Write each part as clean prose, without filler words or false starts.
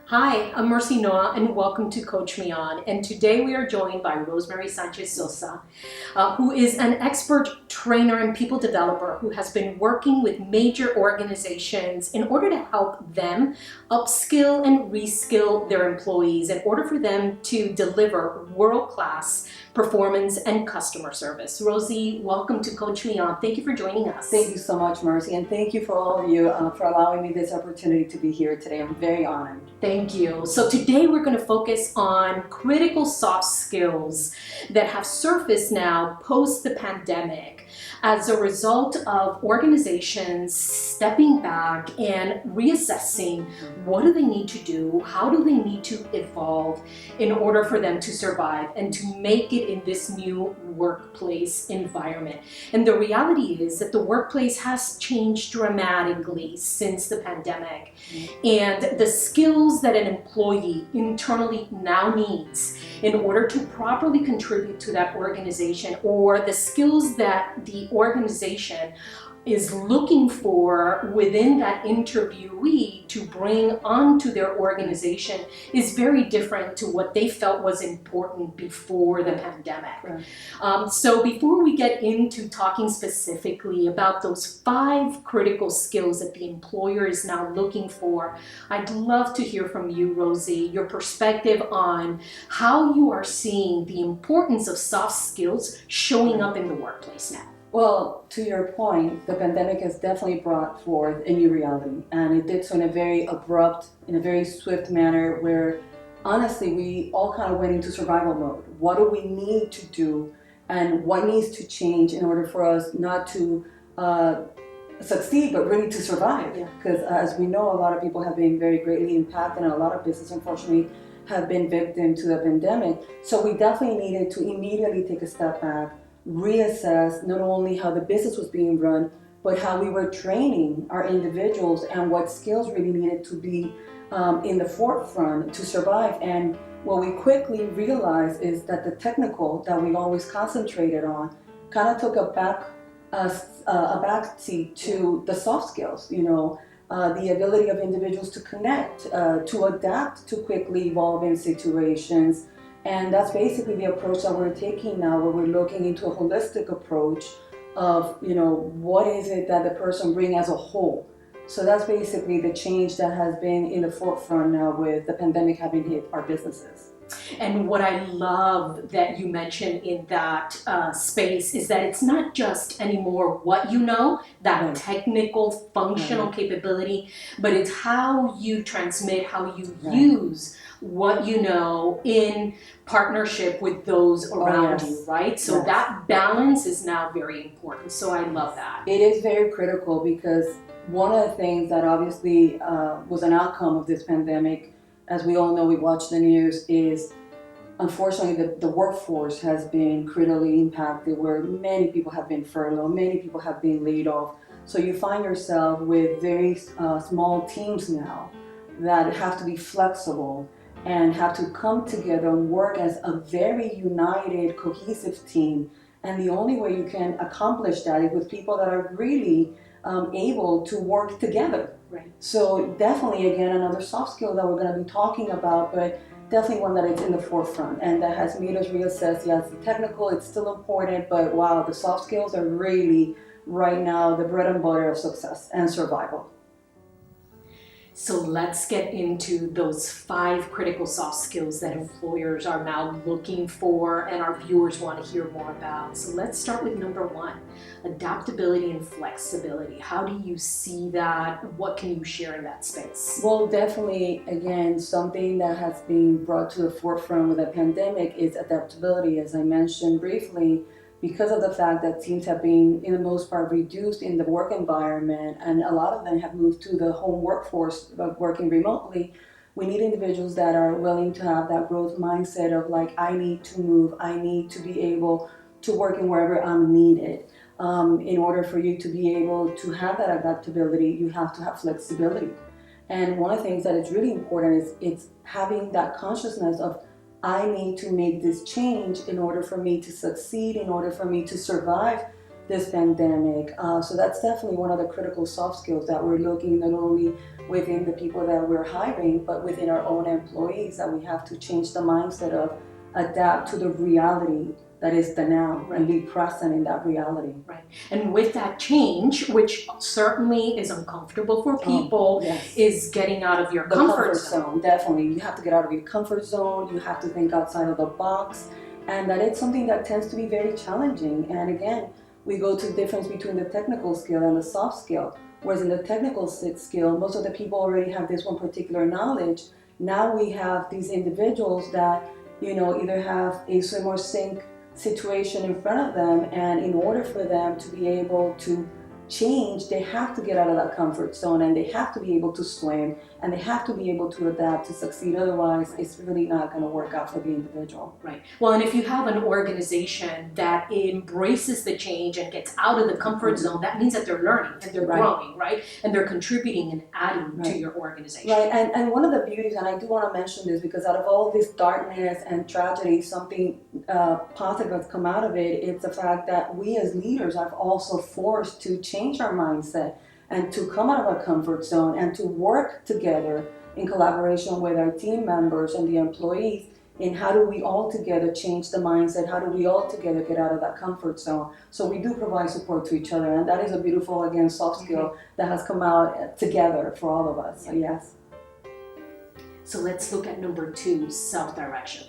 Hi, I'm Mercy Noah and welcome to Coach Me On. And today we are joined by Rosemary Sanchez Sosa, who is an expert trainer and people developer who has been working with major organizations in order to help them upskill and reskill their employees in order for them to deliver world-class performance and customer service. Rosie, welcome to Coach Me On. Thank you for joining us. Thank you so much, Mercy, and thank you for all of you for allowing me this opportunity to be here today. I'm very honored. Thank you. So today we're going to focus on critical soft skills that have surfaced now post the pandemic as a result of organizations stepping back and reassessing what do they need to do, how do they need to evolve in order for them to survive and to make it in this new workplace environment. And the reality is that the workplace has changed dramatically since the pandemic. And the skills that an employee internally now needs in order to properly contribute to that organization, or the skills that the organization is looking for within that interviewee to bring onto their organization, is very different to what they felt was important before the pandemic. Right. So before we get into talking specifically about those 5 critical skills that the employer is now looking for, I'd love to hear from you, Rosie, your perspective on how you are seeing the importance of soft skills showing up in the workplace now. Well, to your point, the pandemic has definitely brought forth a new reality, and it did so in a very abrupt, in a very swift manner where honestly we all kind of went into survival mode. What do we need to do and what needs to change in order for us not to succeed but really to survive? Because as we know, a lot of people have been very greatly impacted and a lot of business unfortunately have been victim to the pandemic. So we definitely needed to immediately take a step back, reassess not only how the business was being run, but how we were training our individuals and what skills really needed to be in the forefront to survive. And what we quickly realized is that the technical that we always concentrated on kind of took a back seat to the soft skills, the ability of individuals to connect, to adapt to quickly evolving situations. And that's basically the approach that we're taking now, where we're looking into a holistic approach of, what is it that the person brings as a whole. So that's basically the change that has been in the forefront now with the pandemic having hit our businesses. And what I love that you mentioned in that space is that it's not just anymore what you know, that technical, functional capability, but it's how you transmit, how you use what you know in partnership with those around you, right? So that balance is now very important. So I love that. It is very critical because one of the things that obviously was an outcome of this pandemic, as we all know, we watch the news, is unfortunately the workforce has been critically impacted, where many people have been furloughed, many people have been laid off. So you find yourself with very small teams now that have to be flexible and have to come together and work as a very united, cohesive team. And the only way you can accomplish that is with people that are really able to work together. Right. So definitely, again, another soft skill that we're going to be talking about, but definitely one that is in the forefront and that has made us reassess. Yes, the technical, it's still important, but wow, the soft skills are really right now the bread and butter of success and survival. So let's get into those 5 critical soft skills that employers are now looking for and our viewers want to hear more about. So let's start with number 1, adaptability and flexibility. How do you see that? What can you share in that space? Well, definitely, again, something that has been brought to the forefront with the pandemic is adaptability, as I mentioned briefly. Because of the fact that teams have been, in the most part, reduced in the work environment, and a lot of them have moved to the home workforce of working remotely, we need individuals that are willing to have that growth mindset of like, I need to move, I need to be able to work in wherever I'm needed. In order for you to be able to have that adaptability, you have to have flexibility. And one of the things that is really important is it's having that consciousness of, I need to make this change in order for me to succeed, in order for me to survive, this pandemic. So that's definitely one of the critical soft skills that we're looking not only within the people that we're hiring, but within our own employees, that we have to change the mindset of adapt to the reality that is the now, and be present in that reality. Right. And with that change, which certainly is uncomfortable for people, Yes. is getting out of your The comfort zone. Definitely. You have to get out of your comfort zone. You have to think outside of the box. And that it's something that tends to be very challenging. And again, we go to the difference between the technical skill and the soft skill. Whereas in the technical skill, most of the people already have this one particular knowledge. Now we have these individuals that, either have a swim or sink situation in front of them, and in order for them to be able to change, they have to get out of that comfort zone, and they have to be able to swim, and they have to be able to adapt to succeed. Otherwise, it's really not going to work out for the individual. Right. Well, and if you have an organization that embraces the change and gets out of the comfort zone, that means that they're learning and they're growing, right? And they're contributing and adding to your organization. Right. And one of the beauties, and I do want to mention this, because out of all this darkness and tragedy, something positive has come out of it. It's the fact that we as leaders are also forced to change our mindset and to come out of our comfort zone and to work together in collaboration with our team members and the employees in how do we all together change the mindset, how do we all together get out of that comfort zone. So we do provide support to each other, and that is a beautiful, again, soft skill that has come out together for all of us. So yes. So let's look at number 2, self-direction.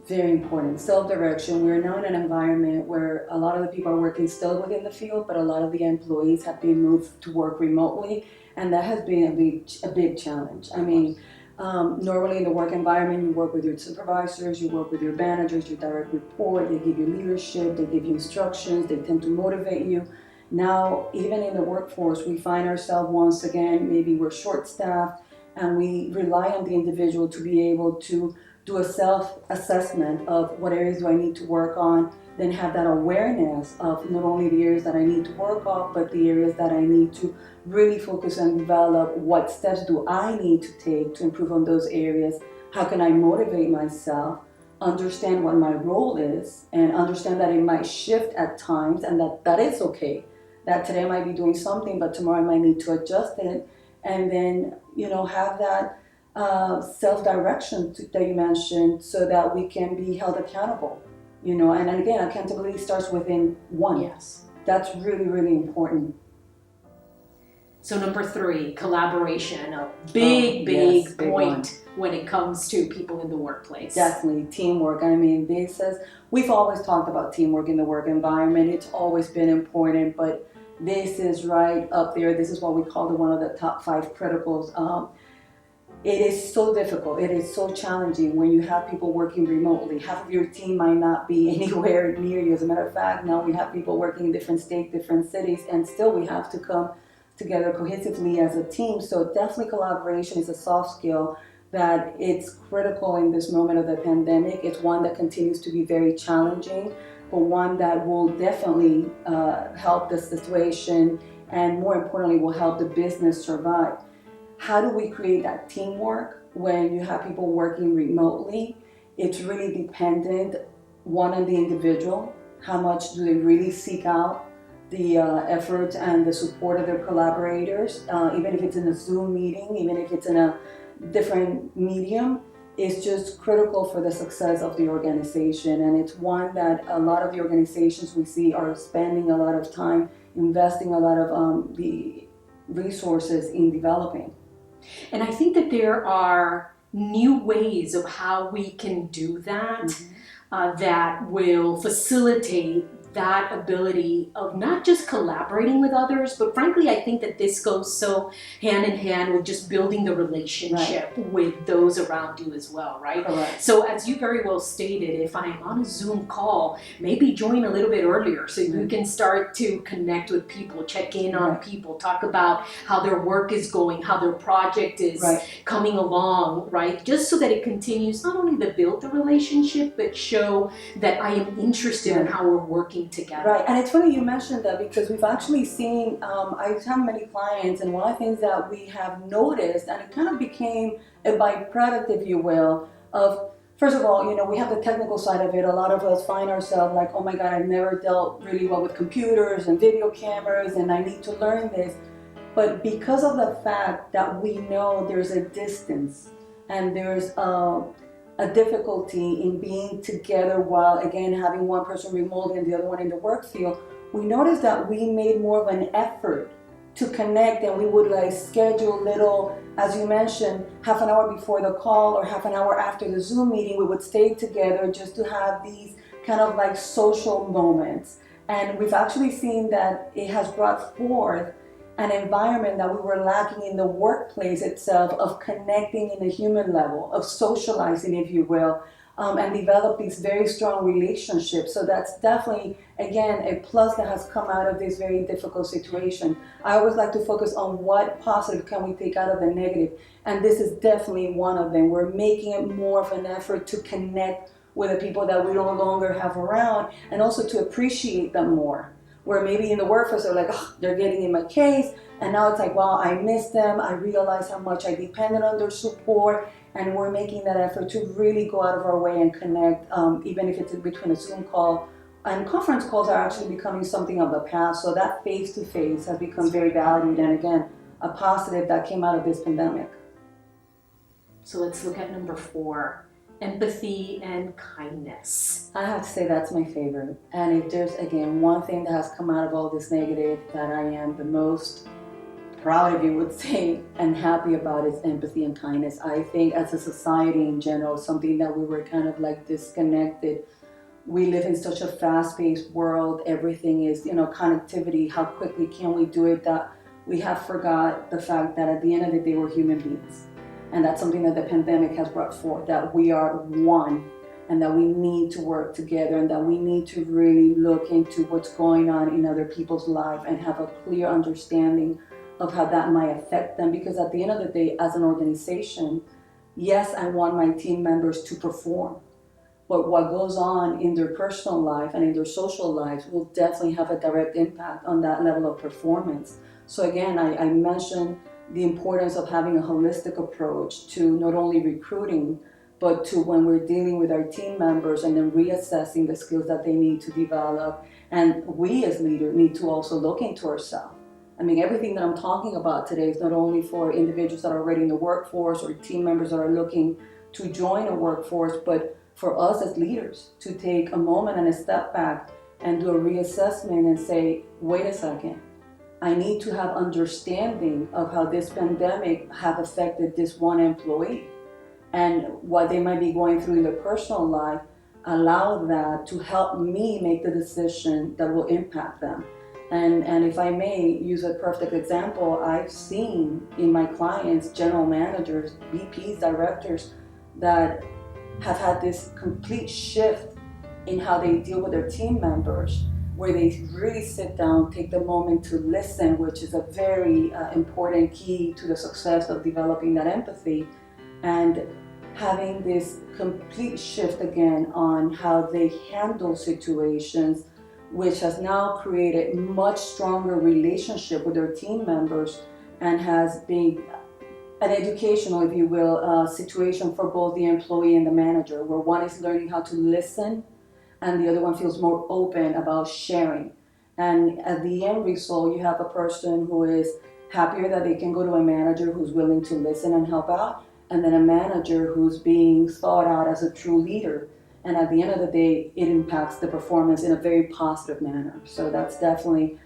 Very important. Self-direction. We're now in an environment where a lot of the people are working still within the field, but a lot of the employees have been moved to work remotely, and that has been a big challenge. I mean, normally in the work environment, you work with your supervisors, you work with your managers, your direct report, they give you leadership, they give you instructions, they tend to motivate you. Now, even in the workforce, we find ourselves once again, maybe we're short-staffed, and we rely on the individual to be able to do a self-assessment of what areas do I need to work on, then have that awareness of not only the areas that I need to work on, but the areas that I need to really focus and develop. What steps do I need to take to improve on those areas? How can I motivate myself? Understand what my role is, and understand that it might shift at times, and that is okay. That today I might be doing something, but tomorrow I might need to adjust it, and then have that self-direction that you mentioned, so that we can be held accountable. And again, accountability starts within one. Yes. That's really, really important. So number 3, collaboration, a big point when it comes to people in the workplace. Definitely, teamwork. I mean, we've always talked about teamwork in the work environment. It's always been important, but this is right up there. This is what we call one of the top 5 criticals. It is so difficult. It is so challenging when you have people working remotely. Half of your team might not be anywhere near you. As a matter of fact, now we have people working in different states, different cities, and still we have to come together cohesively as a team. So definitely collaboration is a soft skill that it's critical in this moment of the pandemic. It's one that continues to be very challenging, but one that will definitely help the situation, and more importantly, will help the business survive. How do we create that teamwork when you have people working remotely? It's really dependent, one, on the individual. How much do they really seek out the effort and the support of their collaborators, even if it's in a Zoom meeting, even if it's in a different medium, is just critical for the success of the organization. And it's one that a lot of the organizations we see are spending a lot of time, investing a lot of the resources in developing. And I think that there are new ways of how we can do that, that will facilitate that ability of not just collaborating with others, but frankly, I think that this goes so hand in hand with just building the relationship with those around you as well, right? Correct. So as you very well stated, if I'm on a Zoom call, maybe join a little bit earlier so you can start to connect with people, check in on people, talk about how their work is going, how their project is coming along, right? Just so that it continues not only to build the relationship, but show that I am interested in how we're working together. Right, and it's funny you mentioned that, because we've actually seen, I have many clients, and one of the things that we have noticed, and it kind of became a byproduct, if you will, of First of all, we have the technical side of it. A lot of us find ourselves like, oh my God, I've never dealt really well with computers and video cameras, and I need to learn this. But because of the fact that we know there's a distance and there's a difficulty in being together while, again, having one person remotely and the other one in the work field, we noticed that we made more of an effort to connect, and we would like schedule little, as you mentioned, half an hour before the call or half an hour after the Zoom meeting, we would stay together just to have these kind of like social moments. And we've actually seen that it has brought forth an environment that we were lacking in the workplace itself, of connecting in a human level, of socializing, if you will, and develop these very strong relationships. So that's definitely, again, a plus that has come out of this very difficult situation. I always like to focus on what positive can we take out of the negative, and this is definitely one of them. We're making it more of an effort to connect with the people that we no longer have around, and also to appreciate them more. Where maybe in the workforce they're like, oh, they're getting in my case, and now it's like, wow, I miss them. I realize how much I depended on their support, and we're making that effort to really go out of our way and connect, even if it's in between a Zoom call. And conference calls are actually becoming something of the past, so that face-to-face has become very valued, and again, a positive that came out of this pandemic. So let's look at number 4. Empathy and kindness. I have to say that's my favorite. And if there's, again, one thing that has come out of all this negative that I am the most proud of, you would say, and happy about, is empathy and kindness. I think as a society in general, something that we were kind of like disconnected. We live in such a fast-paced world. Everything is, connectivity. How quickly can we do it, that we have forgot the fact that at the end of the day, we're human beings. And that's something that the pandemic has brought forth, that we are one, and that we need to work together, and that we need to really look into what's going on in other people's life and have a clear understanding of how that might affect them. Because at the end of the day, as an organization, yes, I want my team members to perform, but what goes on in their personal life and in their social lives will definitely have a direct impact on that level of performance. So again, I mentioned the importance of having a holistic approach to not only recruiting, but to when we're dealing with our team members, and then reassessing the skills that they need to develop. And we as leaders need to also look into ourselves. I mean, everything that I'm talking about today is not only for individuals that are already in the workforce or team members that are looking to join a workforce, but for us as leaders to take a moment and a step back and do a reassessment and say, wait a second, I need to have understanding of how this pandemic have affected this one employee and what they might be going through in their personal life. Allow that to help me make the decision that will impact them. And if I may use a perfect example, I've seen in my clients, general managers, VPs, directors, that have had this complete shift in how they deal with their team members, where they really sit down, take the moment to listen, which is a very important key to the success of developing that empathy, and having this complete shift again on how they handle situations, which has now created much stronger relationship with their team members, and has been an educational, if you will, situation for both the employee and the manager, where one is learning how to listen and the other one feels more open about sharing. And at the end result, you have a person who is happier that they can go to a manager who's willing to listen and help out, and then a manager who's being thought out as a true leader. And at the end of the day, it impacts the performance in a very positive manner. So that's definitely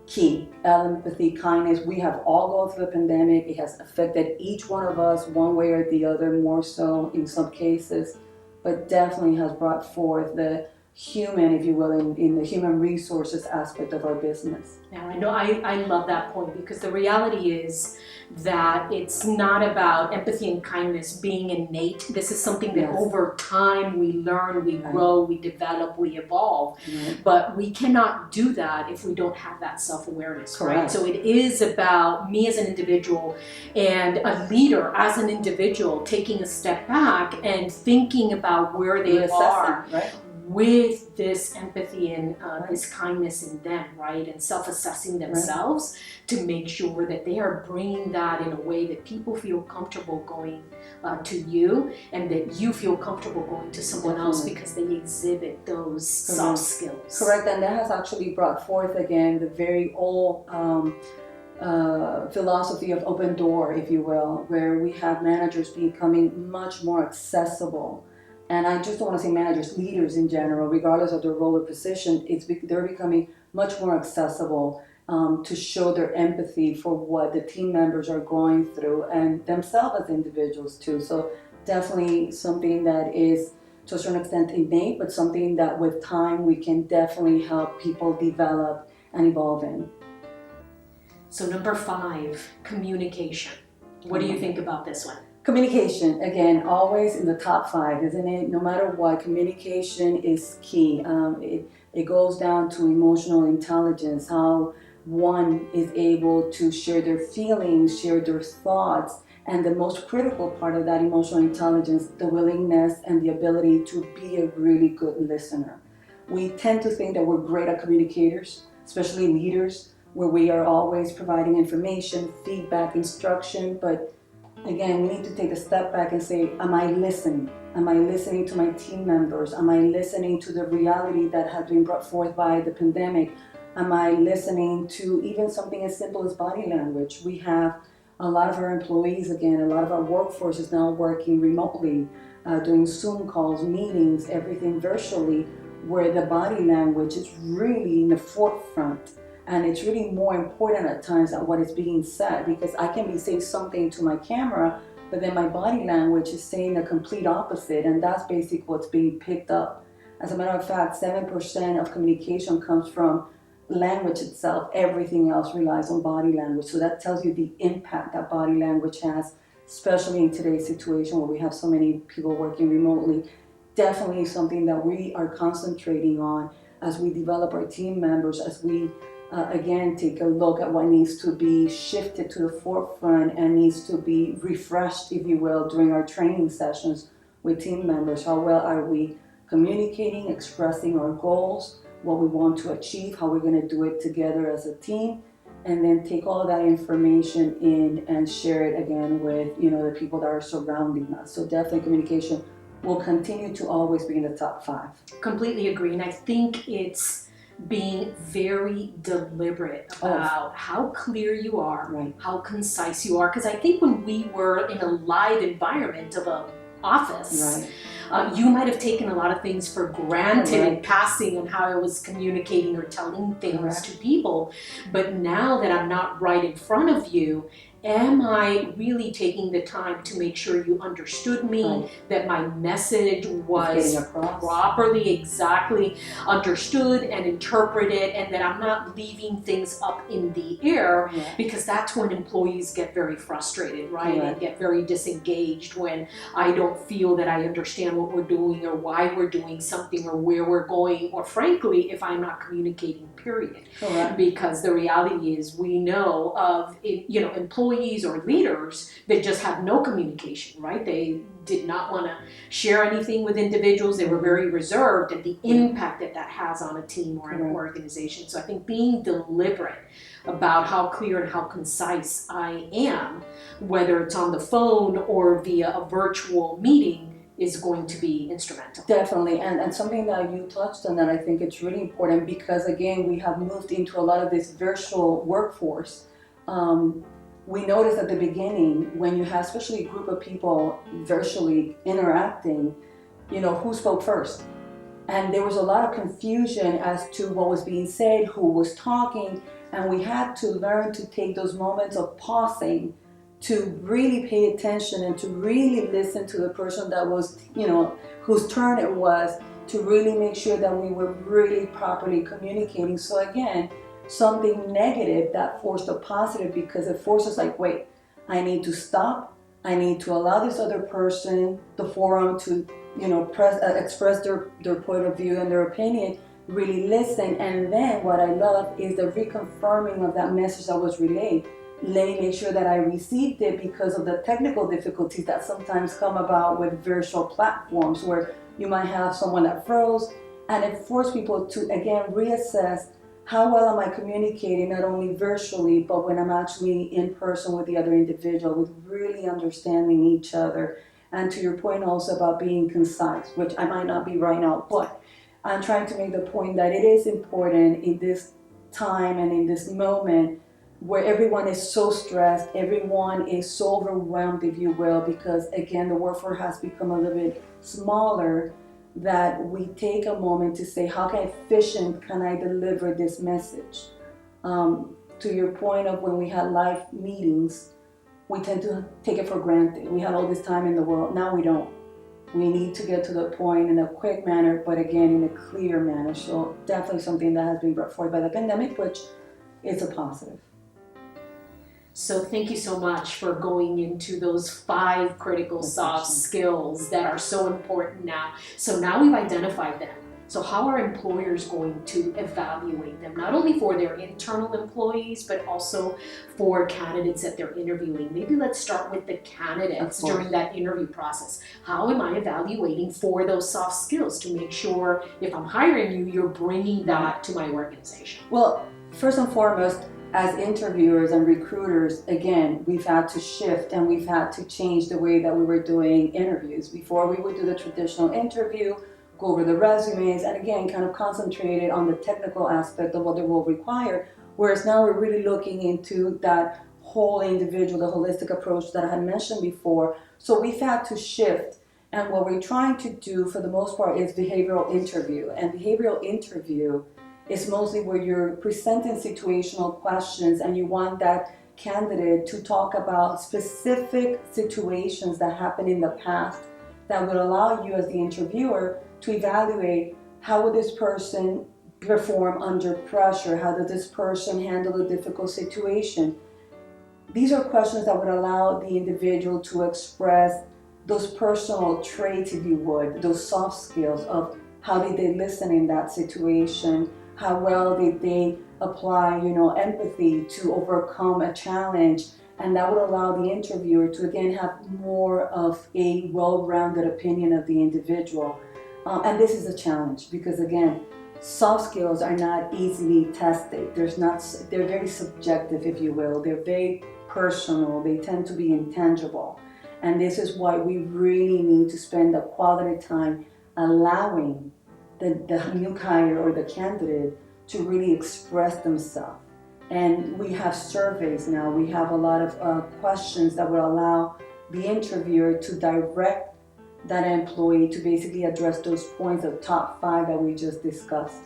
key. Empathy, kindness. We have all gone through the pandemic. It has affected each one of us one way or the other, more so in some cases, but definitely has brought forth the human, if you will, in the human resources aspect of our business. Now, I know I love that point, because the reality is that it's not about empathy and kindness being innate. This is something that Yes. over time we learn, we grow, we develop, we evolve. Right. But we cannot do that if we don't have that self-awareness, right? Correct. So it is about me as an individual and a leader as an individual taking a step back and thinking about where they are. Reassessing, right? with this empathy and this kindness in them, right? And self-assessing themselves to make sure that they are bringing that in a way that people feel comfortable going to you, and that you feel comfortable going to someone else because they exhibit those soft skills. Correct, and that has actually brought forth again the very old philosophy of open door, if you will, where we have managers becoming much more accessible. And I just don't want to say managers, leaders in general, regardless of their role or position, they're becoming much more accessible to show their empathy for what the team members are going through and themselves as individuals too. So definitely something that is to a certain extent innate, but something that with time we can definitely help people develop and evolve in. So number 5, communication. What do you think about this one? Communication, again, always in the top 5, isn't it? No matter what, communication is key. It goes down to emotional intelligence, how one is able to share their feelings, share their thoughts, and the most critical part of that emotional intelligence, the willingness and the ability to be a really good listener. We tend to think that we're great at communicators, especially leaders, where we are always providing information, feedback, instruction, but again, we need to take a step back and say, am I listening? Am I listening to my team members? Am I listening to the reality that has been brought forth by the pandemic? Am I listening to even something as simple as body language? We have a lot of our employees, again, a lot of our workforce is now working remotely, doing Zoom calls, meetings, everything virtually, where the body language is really in the forefront. And it's really more important at times than what is being said, because I can be saying something to my camera, but then my body language is saying the complete opposite, and that's basically what's being picked up. As a matter of fact, 7% of communication comes from language itself. Everything else relies on body language. So that tells you the impact that body language has, especially in today's situation where we have so many people working remotely. Definitely something that we are concentrating on as we develop our team members, as we again take a look at what needs to be shifted to the forefront and needs to be refreshed, if you will, during our training sessions with team members. How well are we communicating, expressing our goals, what we want to achieve, how we're going to do it together as a team, and then take all that information in and share it again with the people that are surrounding us. So definitely communication will continue to always be in the top 5. Completely agree, and I think it's being very deliberate about how clear you are, how concise you are, because I think when we were in a live environment of an office, you might have taken a lot of things for granted in passing on how I was communicating or telling things to people, but now that I'm not right in front of you, am I really taking the time to make sure you understood me, that my message was properly, exactly understood and interpreted, and that I'm not leaving things up in the air, because that's when employees get very frustrated, and get very disengaged when I don't feel that I understand what we're doing or why we're doing something or where we're going, or frankly, if I'm not communicating, period. Because the reality is we know of employees or leaders that just have no communication, They did not want to share anything with individuals. They were very reserved, and the impact that that has on a team or an organization. So I think being deliberate about how clear and how concise I am, whether it's on the phone or via a virtual meeting, is going to be instrumental. Definitely, and something that you touched on that I think it's really important, because again, we have moved into a lot of this virtual workforce. We noticed at the beginning, when you have especially a group of people virtually interacting, who spoke first? And there was a lot of confusion as to what was being said, who was talking, and we had to learn to take those moments of pausing to really pay attention and to really listen to the person that was, whose turn it was, to really make sure that we were really properly communicating. So again, something negative that forced a positive, because it forced us wait, I need to stop. I need to allow this other person the forum to, express their point of view and their opinion, really listen. And then what I love is the reconfirming of that message that was relayed. Let me make sure that I received it, because of the technical difficulties that sometimes come about with virtual platforms, where you might have someone that froze, And it forced people to, again, reassess how well am I communicating, not only virtually, but when I'm actually in person with the other individual, with really understanding each other. And to your point also about being concise, which I might not be right now, but I'm trying to make the point that it is important in this time and in this moment where everyone is so stressed, everyone is so overwhelmed, if you will, because again, the workforce has become a little bit smaller, that we take a moment to say, how efficient can I deliver this message? To your point of when we had live meetings, we tend to take it for granted. We had all this time in the world. Now we don't. We need to get to the point in a quick manner, but again, in a clear manner. So definitely something that has been brought forth by the pandemic, which is a positive. So thank you so much for going into those 5 critical soft skills that are so important now. So now we've identified them. So how are employers going to evaluate them, not only for their internal employees, but also for candidates that they're interviewing? Maybe let's start with the candidates during that interview process. How am I evaluating for those soft skills to make sure if I'm hiring you, you're bringing that to my organization? Well, first and foremost, as interviewers and recruiters, again, we've had to shift and we've had to change the way that we were doing interviews. Before, we would do the traditional interview, go over the resumes, and again, kind of concentrated on the technical aspect of what the role required. Whereas now we're really looking into that whole individual, the holistic approach that I had mentioned before. So we've had to shift. And what we're trying to do for the most part is behavioral interview. And behavioral interview is mostly where you're presenting situational questions and you want that candidate to talk about specific situations that happened in the past that would allow you as the interviewer to evaluate how would this person perform under pressure, how did this person handle a difficult situation. These are questions that would allow the individual to express those personal traits, if you would, those soft skills of how did they listen in that situation, how well did they apply, empathy to overcome a challenge. And that would allow the interviewer to, again, have more of a well-rounded opinion of the individual. And this is a challenge because, again, soft skills are not easily tested. They're very subjective, if you will. They're very personal. They tend to be intangible. And this is why we really need to spend a quality time allowing the new hire or the candidate to really express themselves. And we have surveys now. We have a lot of questions that will allow the interviewer to direct that employee to basically address those points, the top 5 that we just discussed.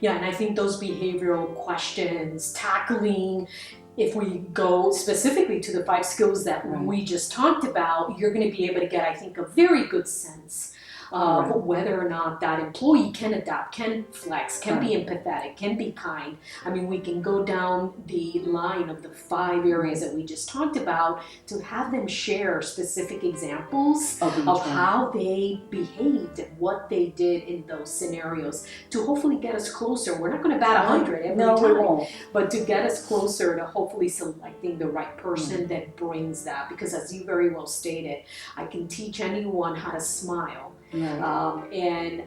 Yeah, and I think those behavioral questions, tackling, if we go specifically to the 5 skills that we just talked about, you're going to be able to get, I think, a very good sense of whether or not that employee can adapt, can flex, can be empathetic, can be kind. I mean, we can go down the line of the 5 areas that we just talked about to have them share specific examples of how they behaved and what they did in those scenarios to hopefully get us closer. We're not going to bat 100 every time, we won't. But to get us closer to hopefully selecting the right person that brings that. Because as you very well stated, I can teach anyone how to smile. And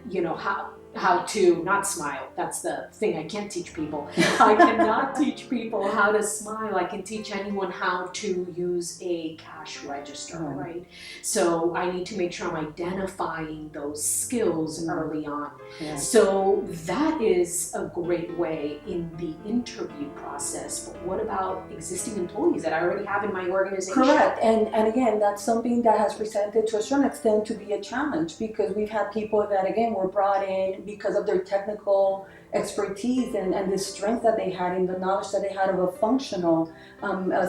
how to not smile. That's the thing I can't teach people. I cannot teach people how to smile. I can teach anyone how to use a cash register, right? So I need to make sure I'm identifying those skills early on. So that is a great way in the interview process. But what about existing employees that I already have in my organization? Correct. And again, that's something that has presented to a certain extent to be a challenge because we've had people that, again, were brought in because of their technical expertise and the strength that they had and the knowledge that they had of a functional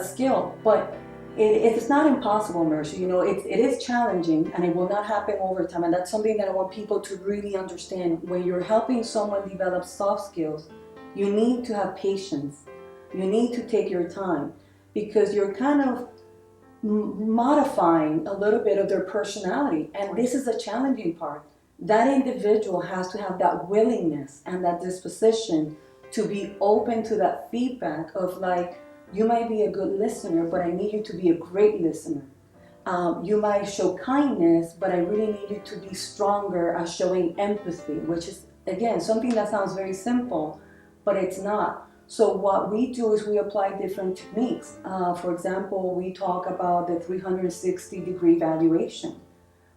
skill. But it's not impossible, Mercy. It is challenging and it will not happen over time. And that's something that I want people to really understand. When you're helping someone develop soft skills, you need to have patience. You need to take your time because you're kind of modifying a little bit of their personality. And this is the challenging part. That individual has to have that willingness and that disposition to be open to that feedback of like, you might be a good listener, but I need you to be a great listener. You might show kindness, but I really need you to be stronger at showing empathy, which is again, something that sounds very simple, but it's not. So what we do is we apply different techniques. For example, we talk about the 360-degree evaluation,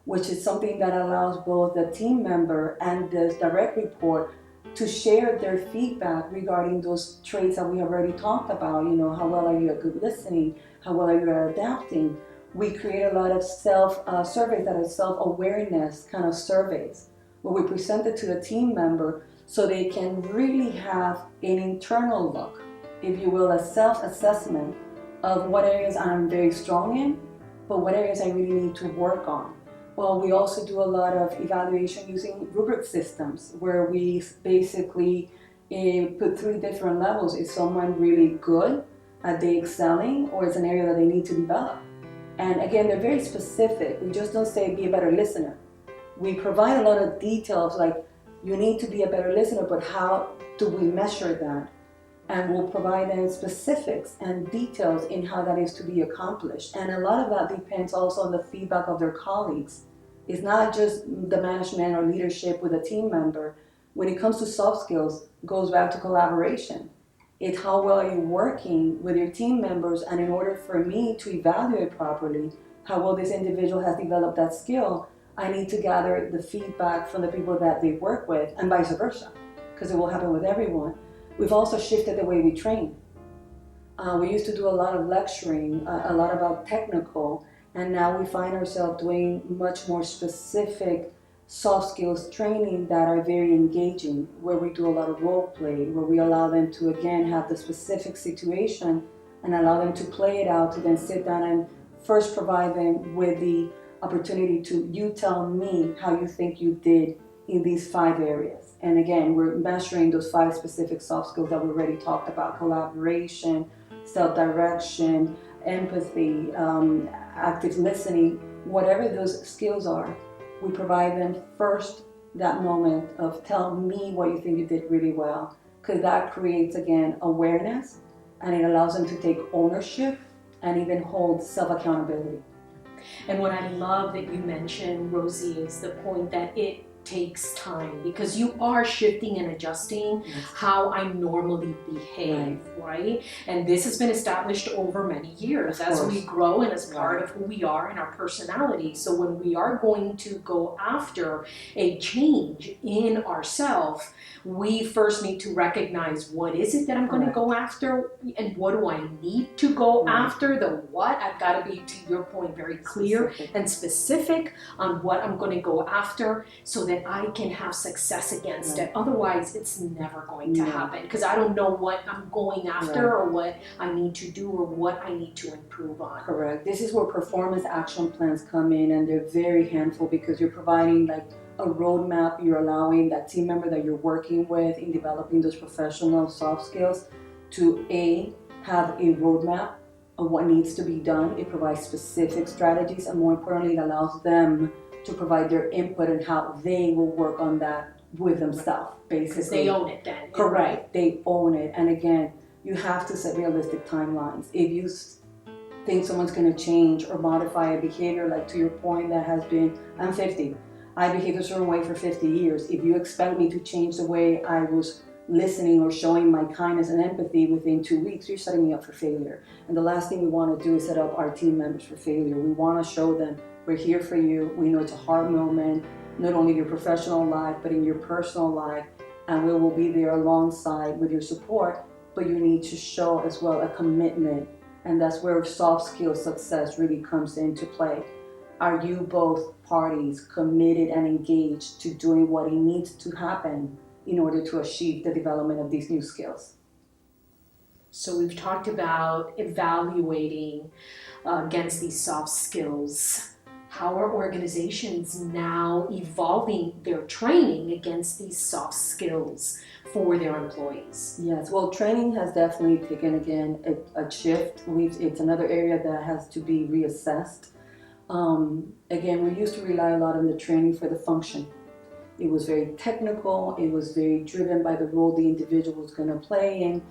which is something that allows both the team member and the direct report to share their feedback regarding those traits that we have already talked about. You know, how well are you at good listening? How well are you at adapting? We create a lot of surveys that are self-awareness kind of surveys where we present it to the team member so they can really have an internal look, if you will, a self-assessment of what areas I'm very strong in, but what areas I really need to work on. Well, we also do a lot of evaluation using rubric systems where we basically put 3 different levels. Is someone really good? Are they excelling? Or is an area that they need to develop? And again, they're very specific. We just don't say be a better listener. We provide a lot of details like you need to be a better listener, but how do we measure that? And we'll provide them specifics and details in how that is to be accomplished. And a lot of that depends also on the feedback of their colleagues. It's not just the management or leadership with a team member. When it comes to soft skills, it goes back to collaboration. It's how well are you working with your team members, and in order for me to evaluate properly how well this individual has developed that skill, I need to gather the feedback from the people that they work with, and vice versa, because it will happen with everyone. We've also shifted the way we train. We used to do a lot of lecturing, a lot about technical, and now we find ourselves doing much more specific soft skills training that are very engaging, where we do a lot of role play, where we allow them to again have the specific situation and allow them to play it out, to then sit down and first provide them with the opportunity to, you tell me how you think you did in these 5 areas. And again, we're measuring those 5 specific soft skills that we already talked about: collaboration, self-direction, empathy, active listening. Whatever those skills are, we provide them first that moment of tell me what you think you did really well, because that creates, again, awareness, and it allows them to take ownership and even hold self-accountability. And what I love that you mentioned, Rosie, is the point that it takes time, because you are shifting and adjusting how I normally behave, right? And this has been established over many years as we grow and as part of who we are and our personality. So when we are going to go after a change in ourselves, we first need to recognize what is it that I'm going to go after, and what do I need to go after. The what, I've got to be, to your point, very clear and specific on what I'm going to go after, so that I can have success against it. Otherwise, it's never going to happen, because I don't know what I'm going after or what I need to do or what I need to improve on. Correct. This is where performance action plans come in, and they're very handful, because you're providing like a roadmap. You're allowing that team member that you're working with in developing those professional soft skills to have a roadmap of what needs to be done. It provides specific strategies, and more importantly, it allows them to provide their input and how they will work on that with themselves, basically. Because they own it then. Correct. They own it. And again, you have to set realistic timelines. If you think someone's going to change or modify a behavior, like to your point, that has been, I'm 50. I behaved a certain way for 50 years. If you expect me to change the way I was listening or showing my kindness and empathy within 2 weeks, you're setting me up for failure. And the last thing we want to do is set up our team members for failure. We want to show them we're here for you. We know it's a hard moment, not only in your professional life, but in your personal life. And we will be there alongside with your support, but you need to show as well a commitment. And that's where soft skill success really comes into play. Are you both parties committed and engaged to doing what it needs to happen in order to achieve the development of these new skills? So we've talked about evaluating against these soft skills. How are organizations now evolving their training against these soft skills for their employees? Yes, well, training has definitely taken, again, a shift. It's another area that has to be reassessed. Again, we used to rely a lot on the training for the function. It was very technical. It was very driven by the role the individual was going to play in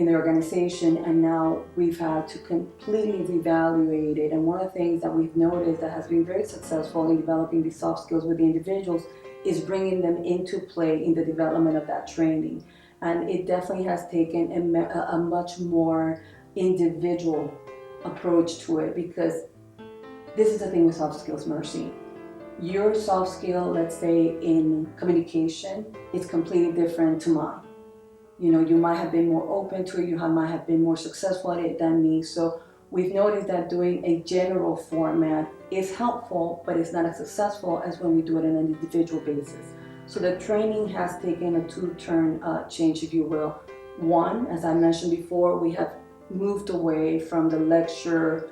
the organization, and now we've had to completely reevaluate it. And one of the things that we've noticed that has been very successful in developing these soft skills with the individuals is bringing them into play in the development of that training. And it definitely has taken a much more individual approach to it, because this is the thing with soft skills, Mercy. Your soft skill, let's say in communication, is completely different to mine. You know, you might have been more open to it, might have been more successful at it than me. So we've noticed that doing a general format is helpful, but it's not as successful as when we do it on an individual basis. So the training has taken a two-turn change, if you will. One, as I mentioned before, we have moved away from the lecture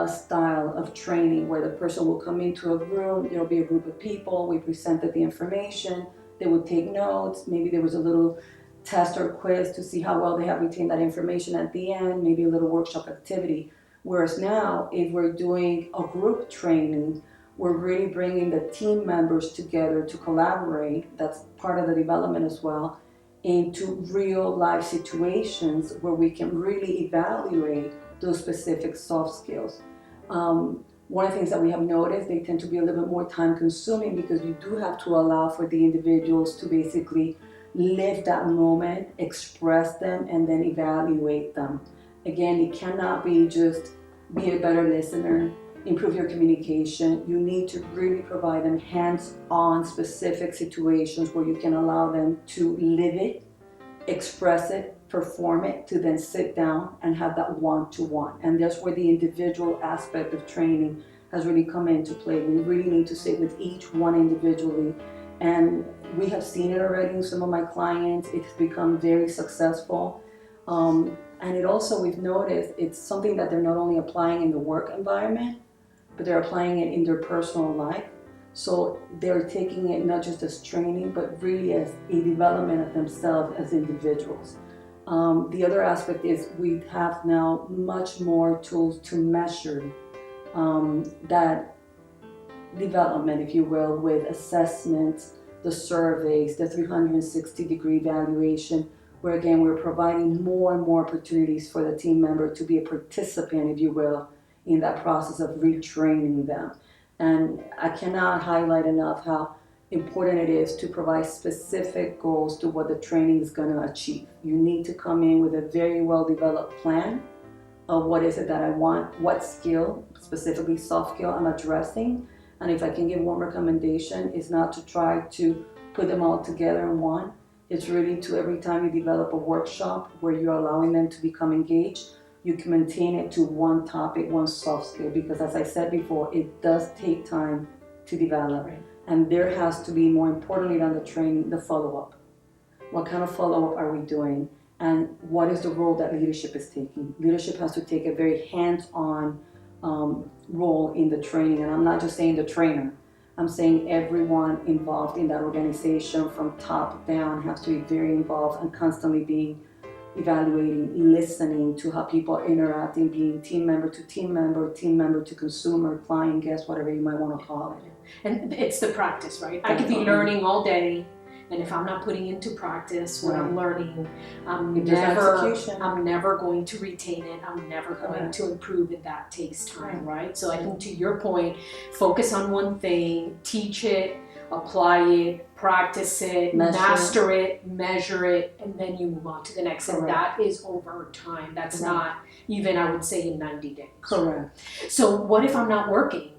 style of training where the person will come into a room, there'll be a group of people, we presented the information, they would take notes, maybe there was a little test or quiz to see how well they have retained that information at the end, maybe a little workshop activity. Whereas now, if we're doing a group training, we're really bringing the team members together to collaborate, that's part of the development as well, into real life situations where we can really evaluate those specific soft skills. One of the things that we have noticed, they tend to be a little bit more time consuming because you do have to allow for the individuals to basically live that moment, express them, and then evaluate them. Again, it cannot be just be a better listener, improve your communication. You need to really provide them hands-on specific situations where you can allow them to live it, express it, perform it, to then sit down and have that one-to-one. And that's where the individual aspect of training has really come into play. We really need to sit with each one individually. And we have seen it already in some of my clients. It's become very successful. And it also, we've noticed, it's something that they're not only applying in the work environment, but they're applying it in their personal life. So they're taking it not just as training, but really as a development of themselves as individuals. The other aspect is we have now much more tools to measure that development, if you will, with assessments, the surveys, the 360-degree evaluation, where again we're providing more and more opportunities for the team member to be a participant, if you will, in that process of retraining them. And I cannot highlight enough how important it is to provide specific goals to what the training is going to achieve. You need to come in with a very well-developed plan of what is it that I want, what skill, specifically soft skill, I'm addressing. And if I can give one recommendation, is not to try to put them all together in one. It's really to, every time you develop a workshop where you're allowing them to become engaged, you can maintain it to one topic, one soft skill, because as I said before, it does take time to develop. Right. And there has to be, more importantly than the training, the follow-up. What kind of follow-up are we doing? And what is the role that leadership is taking? Leadership has to take a very hands-on role in the training. And I'm not just saying the trainer. I'm saying everyone involved in that organization from top down has to be very involved and constantly being evaluating, listening to how people are interacting, being team member to consumer, client, guest, whatever you might want to call it. And it's the practice, right? I could be learning all day, and if I'm not putting into practice what I'm learning, I'm never going to retain it. I'm never going to improve it. That takes time, right? So I think, to your point, focus on one thing, teach it, apply it, practice it, master it, measure it, and then you move on to the next. And that is over time. That's not even, I would say, in 90 days. Correct. So what if I'm not working?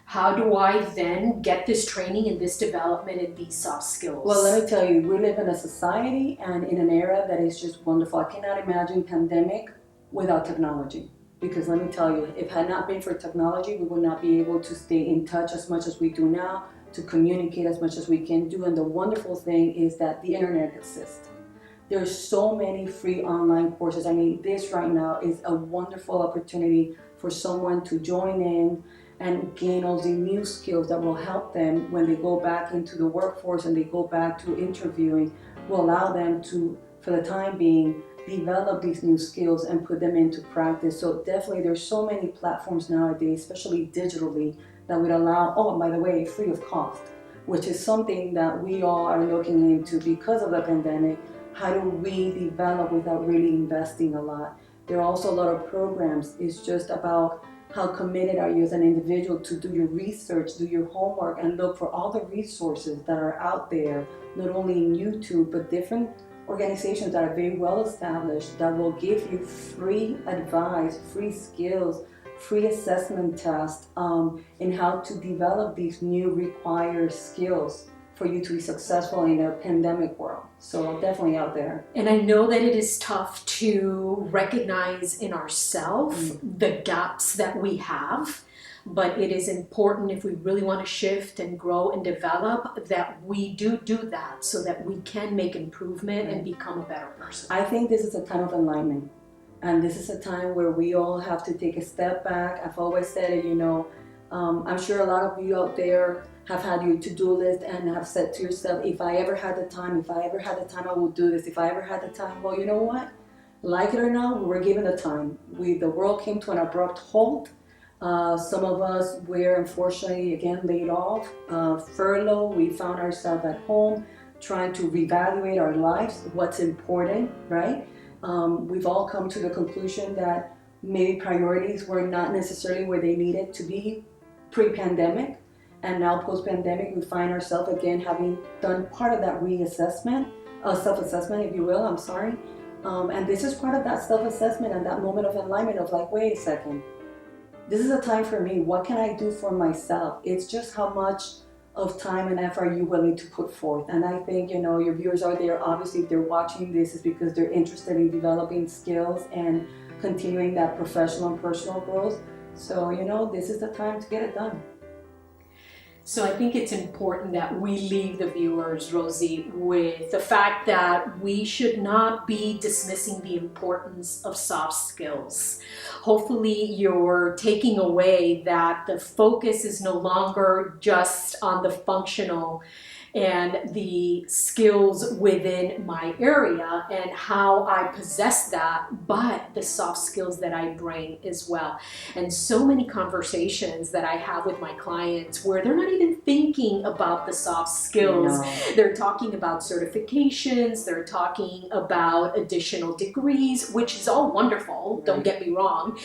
How do I then get this training and this development and these soft skills? Well, let me tell you, we live in a society and in an era that is just wonderful. I cannot imagine pandemic without technology. Because let me tell you, if it had not been for technology, we would not be able to stay in touch as much as we do now, to communicate as much as we can do. And the wonderful thing is that the internet exists. There's so many free online courses. I mean, this right now is a wonderful opportunity for someone to join in and gain all the new skills that will help them when they go back into the workforce and they go back to interviewing, will allow them to, for the time being, develop these new skills and put them into practice. So definitely there's so many platforms nowadays, especially digitally, that would allow, oh, and by the way, free of cost, which is something that we all are looking into because of the pandemic. How do we develop without really investing a lot? There are also a lot of programs. It's just about How committed are you as an individual to do your research, do your homework, and look for all the resources that are out there, not only in YouTube, but different organizations that are very well established that will give you free advice, free skills, free assessment tests in how to develop these new required skills for you to be successful in a pandemic world. So definitely out there. And I know that it is tough to recognize in ourselves the gaps that we have, but it is important if we really want to shift and grow and develop that we do that so that we can make improvement and become a better person. I think this is a time of alignment. And this is a time where we all have to take a step back. I've always said it, I'm sure a lot of you out there have had your to-do list and have said to yourself, if I ever had the time, I will do this. If I ever had the time, well, you know what? Like it or not, we were given the time. The world came to an abrupt halt. Some of us were unfortunately, again, laid off, furlough. We found ourselves at home trying to reevaluate our lives, what's important, right? We've all come to the conclusion that maybe priorities were not necessarily where they needed to be pre-pandemic, and now post-pandemic we find ourselves again having done part of that reassessment, self-assessment if you will, and this is part of that self-assessment and that moment of alignment of like, wait a second, this is a time for me, what can I do for myself? It's just how much of time and effort are you willing to put forth. And I think, your viewers out there, obviously if they're watching this is because they're interested in developing skills and continuing that professional and personal growth. So, this is the time to get it done. So I think it's important that we leave the viewers, Rosie, with the fact that we should not be dismissing the importance of soft skills. Hopefully you're taking away that the focus is no longer just on the functional and the skills within my area and how I possess that, but the soft skills that I bring as well. And so many conversations that I have with my clients where they're not even thinking about the soft skills. No. They're talking about certifications, they're talking about additional degrees, which is all wonderful, don't get me wrong,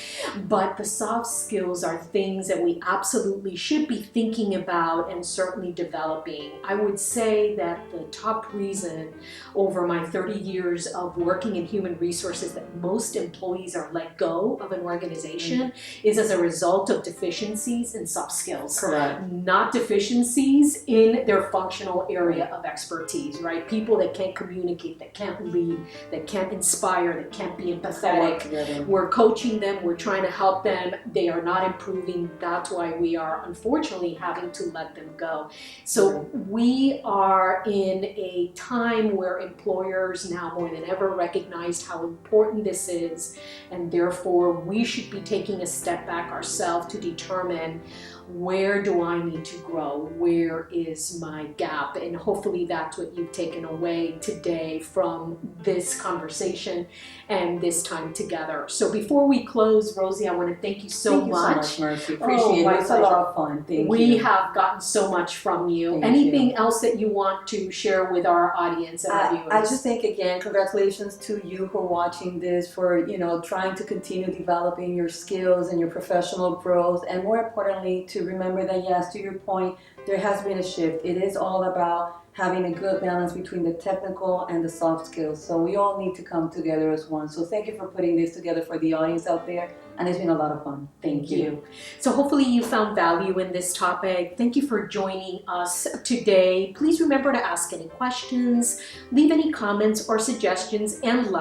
but the soft skills are things that we absolutely should be thinking about and certainly developing. I would say that the top reason over my 30 years of working in human resources that most employees are let go of an organization is as a result of deficiencies in soft skills. Correct. Not deficiencies in their functional area of expertise, right? People that can't communicate, that can't lead, that can't inspire, that can't be empathetic. We're coaching them, we're trying to help them, they are not improving. That's why we are unfortunately having to let them go. So we are in a time where employers now more than ever recognized how important this is, and therefore we should be taking a step back ourselves to determine where do I need to grow? Where is my gap? And hopefully that's what you've taken away today from this conversation and this time together. So before we close, Rosie, I want to thank you so much. Mercy. Appreciate it. It's a lot of fun. Thank you. We have gotten so much from you. Anything else that you want to share with our audience and our viewers? I just think, again, congratulations to you who are watching this for, trying to continue developing your skills and your professional growth, and more importantly, to remember that, yes, to your point, there has been a shift. It is all about having a good balance between the technical and the soft skills. So we all need to come together as one. So thank you for putting this together for the audience out there. And it's been a lot of fun. Thank you. So hopefully you found value in this topic. Thank you for joining us today. Please remember to ask any questions, leave any comments or suggestions, and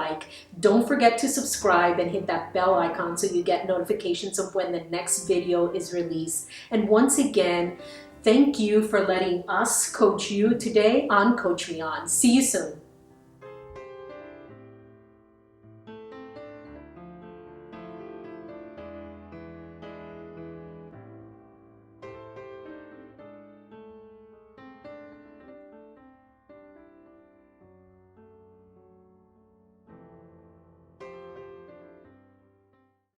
don't forget to subscribe and hit that bell icon so you get notifications of when the next video is released. And once again, thank you for letting us coach you today on Coach Me On. See you soon.